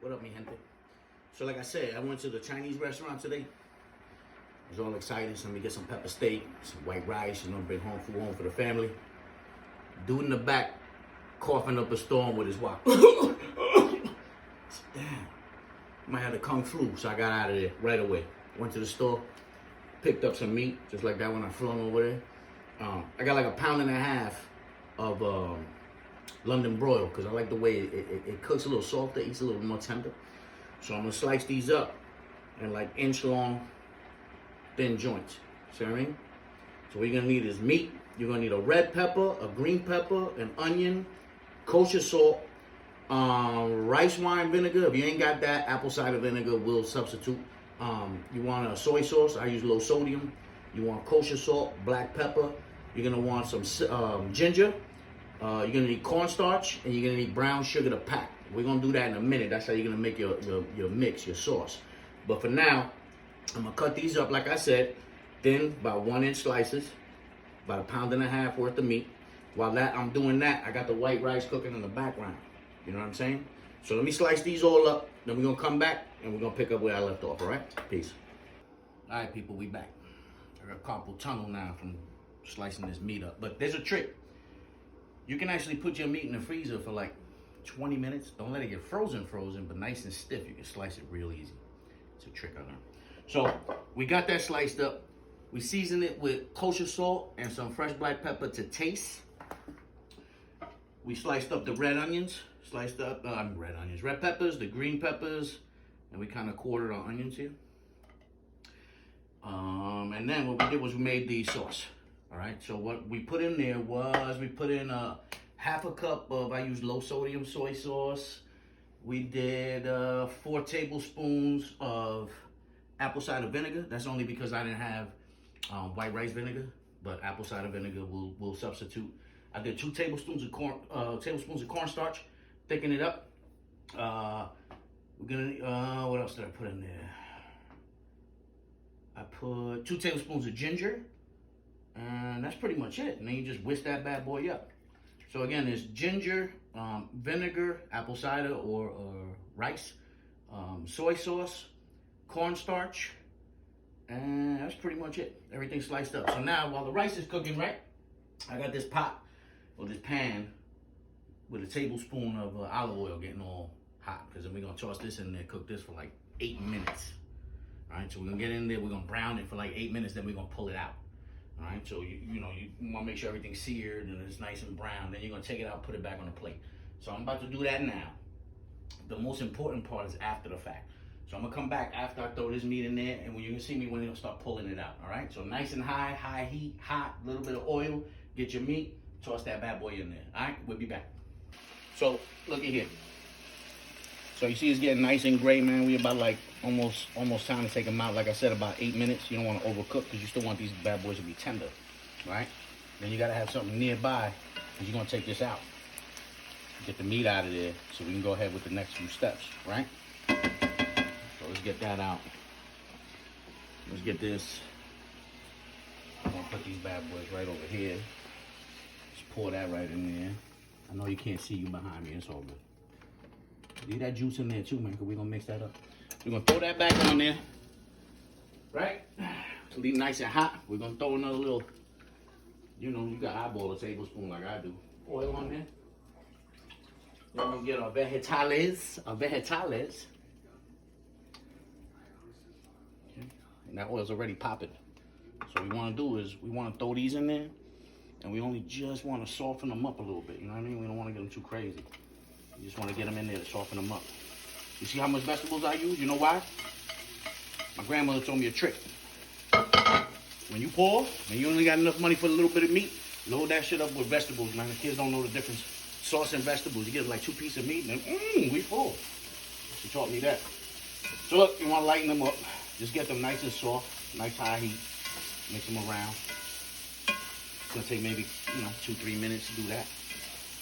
What up, mi gente? So like I said, I went to the Chinese restaurant today. I was all excited, so let me get some pepper steak, some white rice, bring home for the family. Dude in the back, coughing up a storm with his wife. Damn. Might have the kung flu, so I got out of there right away. Went to the store, picked up some meat, just like that when I flew on over there. I got like 1.5 pounds of London broil, because I like the way it cooks a little softer, eats a little more tender. So I'm gonna slice these up in like inch long, thin joints. See what I mean? So what you're gonna need is meat. You're gonna need a red pepper, a green pepper, an onion, kosher salt, rice wine vinegar. If you ain't got that, apple cider vinegar will substitute. You want a soy sauce. I use low sodium. You want kosher salt, black pepper. You're gonna want some ginger. You're gonna need cornstarch, and you're gonna need brown sugar to pack. We're gonna do that in a minute. That's how you're gonna make your mix, your sauce. But for now, I'm gonna cut these up, like I said, thin, about 1-inch slices, about 1.5 pounds worth of meat. While I'm doing that, I got the white rice cooking in the background. You know what I'm saying? So let me slice these all up, then we're gonna come back and we're gonna pick up where I left off, all right? Peace. All right, people, we back. I got carpal tunnel now from slicing this meat up. But there's a trick. You can actually put your meat in the freezer for like 20 minutes. Don't let it get frozen, but nice and stiff. You can slice it real easy. It's a trick I learned. So we got that sliced up. We seasoned it with kosher salt and some fresh black pepper to taste. We sliced up the red onions, red peppers, the green peppers, and we kind of quartered our onions here. And then what we did was we made the sauce. All right, so what we put in there was we put in 1/2 cup of, I use low sodium soy sauce. We did 4 tablespoons of apple cider vinegar. That's only because I didn't have white rice vinegar, but apple cider vinegar will substitute. I did 2 tablespoons of cornstarch, thicken it up. We're gonna, what else did I put in there? I put 2 tablespoons of ginger. And that's pretty much it. And then you just whisk that bad boy up. So again, there's ginger, vinegar, apple cider or rice, soy sauce, cornstarch, and that's pretty much it. Everything sliced up. So now, while the rice is cooking, right, I got this pot or this pan with a tablespoon of olive oil getting all hot, because then we're gonna toss this in there, cook this for like 8 minutes. All right, so we're gonna get in there, we're gonna brown it for like 8 minutes, then we're gonna pull it out. All right, so you want to make sure everything's seared and it's nice and brown. Then you're going to take it out, put it back on the plate. So I'm about to do that now. The most important part is after the fact. So I'm going to come back after I throw this meat in there, and when you're going to see me when it'll start pulling it out. All right, so nice and high heat, hot, a little bit of oil. Get your meat, toss that bad boy in there. All right, we'll be back. So look at here. So you see it's getting nice and gray, man. We about like almost time to take them out. Like I said, about 8 minutes. You don't want to overcook because you still want these bad boys to be tender, right? Then you got to have something nearby because you're going to take this out. Get the meat out of there so we can go ahead with the next few steps, right? So let's get that out. Let's get this. I'm going to put these bad boys right over here. Just pour that right in there. I know you can't see you behind me. It's all good. Leave that juice in there too, man, because we're going to mix that up. We're going to throw that back on there, right? To leave nice and hot. We're going to throw another little, you got eyeball a tablespoon like I do. Oil on there. Then we're going to get our vegetales. Okay. And that oil's already popping. So what we want to do is we want to throw these in there, and we only just want to soften them up a little bit. You know what I mean? We don't want to get them too crazy. You just want to get them in there to soften them up. You see how much vegetables I use? You know why? My grandmother told me a trick. When you poor, and you only got enough money for a little bit of meat, load that shit up with vegetables, man. The kids don't know the difference. Sauce and vegetables. You get like 2 pieces of meat, and then, we full. She taught me that. So look, you want to lighten them up. Just get them nice and soft, nice high heat. Mix them around. It's going to take maybe, 2-3 minutes to do that,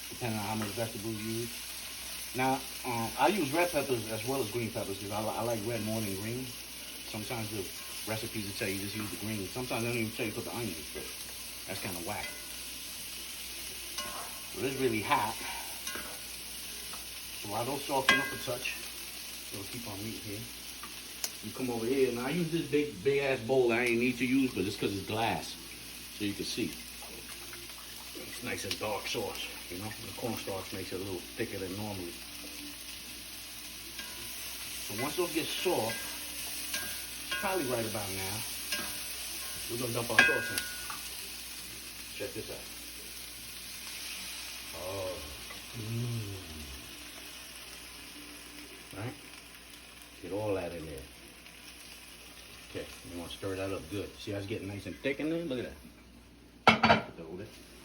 depending on how much vegetables you use. Now, I use red peppers as well as green peppers because I like red more than green. Sometimes the recipes will tell you just use the green. Sometimes they don't even tell you put the onions, but that's kind of whack. So it's really hot. So while those soften up a touch, So keep our meat here. You come over here. Now I use this big ass bowl I ain't need to use, but it's because it's glass. So you can see. It's nice and dark sauce, you know. The cornstarch makes it a little thicker than normally. So once those get soft, probably right about now, we're gonna dump our sauce in. Check this out. Oh. Right? Get all that in there. Okay, you want to stir that up good. See how it's getting nice and thick in there? Look at that.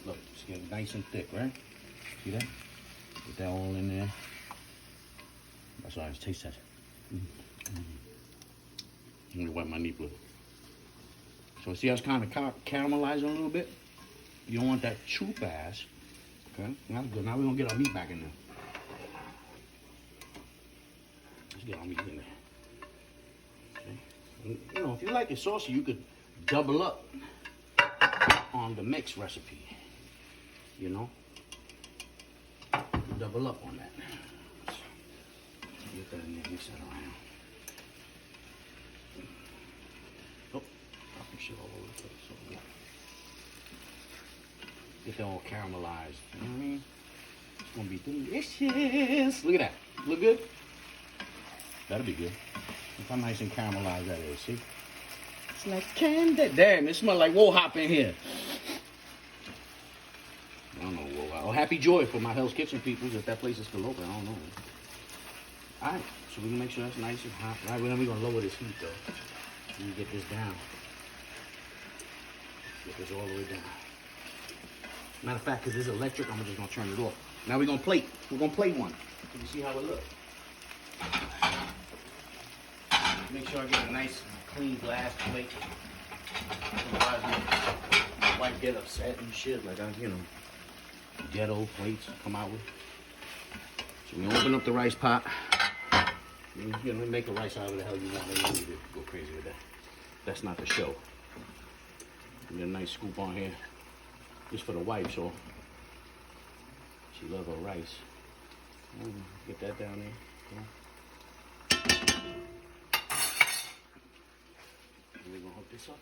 Look, it's getting nice and thick, right? See that? Get that all in there. That's why I taste that. Let me wipe my knee with it. So see how it's kind of caramelizing a little bit? You don't want that too fast. Okay, that's good. Now we're gonna get our meat back in there. Let's get our meat in there. Okay. And, you know, if you like it saucy, you could double up on the mix recipe. You know, double up on that. Get that in there, mix that around. Oh, dropping shit all over the place. So good. Get that all caramelized. You know what I mean? It's gonna be delicious. Look at that. Look good? That'll be good. Look how nice and caramelized that is. See? It's like candy. Damn, it smells like wool hop in here. I don't know wool hop. Oh, Happy Joy for my Hell's Kitchen peoples. If that place is still open, I don't know. All right, so we can make sure that's nice and hot. Right, well, then we're gonna lower this heat though. Let me get this down. Get this all the way down. Matter of fact, because it's electric, I'm just gonna turn it off. Now we're gonna plate. We're gonna plate one. You can see how it looks. Make sure I get a nice, clean glass plate. Otherwise, my wife get upset and shit. Like you know, ghetto plates come out with. So we open up the rice pot. You know, make the rice however the hell you want. You don't need to go crazy with that. That's not the show. Get a nice scoop on here. Just for the wife, so she loves her rice. Get that down there. And we're gonna hook this up.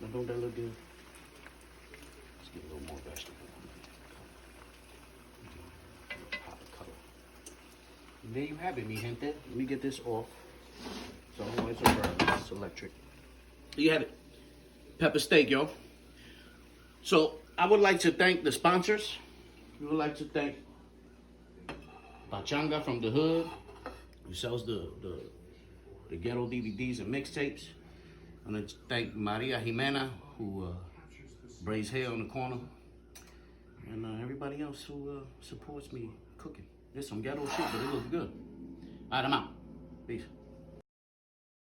Now don't that look good? Let's get a little more vegetable on it. Pop of color. And there you have it, mi gente. Let me get this off. So it's a burn. It's electric. There you have it. Pepper steak, yo. So I would like to thank the sponsors. We would like to thank Pachanga from the Hood, who sells the ghetto DVDs and mixtapes. I want to thank Maria Jimena, who braids hair on the corner, and everybody else who supports me cooking. There's some ghetto shit, but it looks good. All right, I'm out. Peace.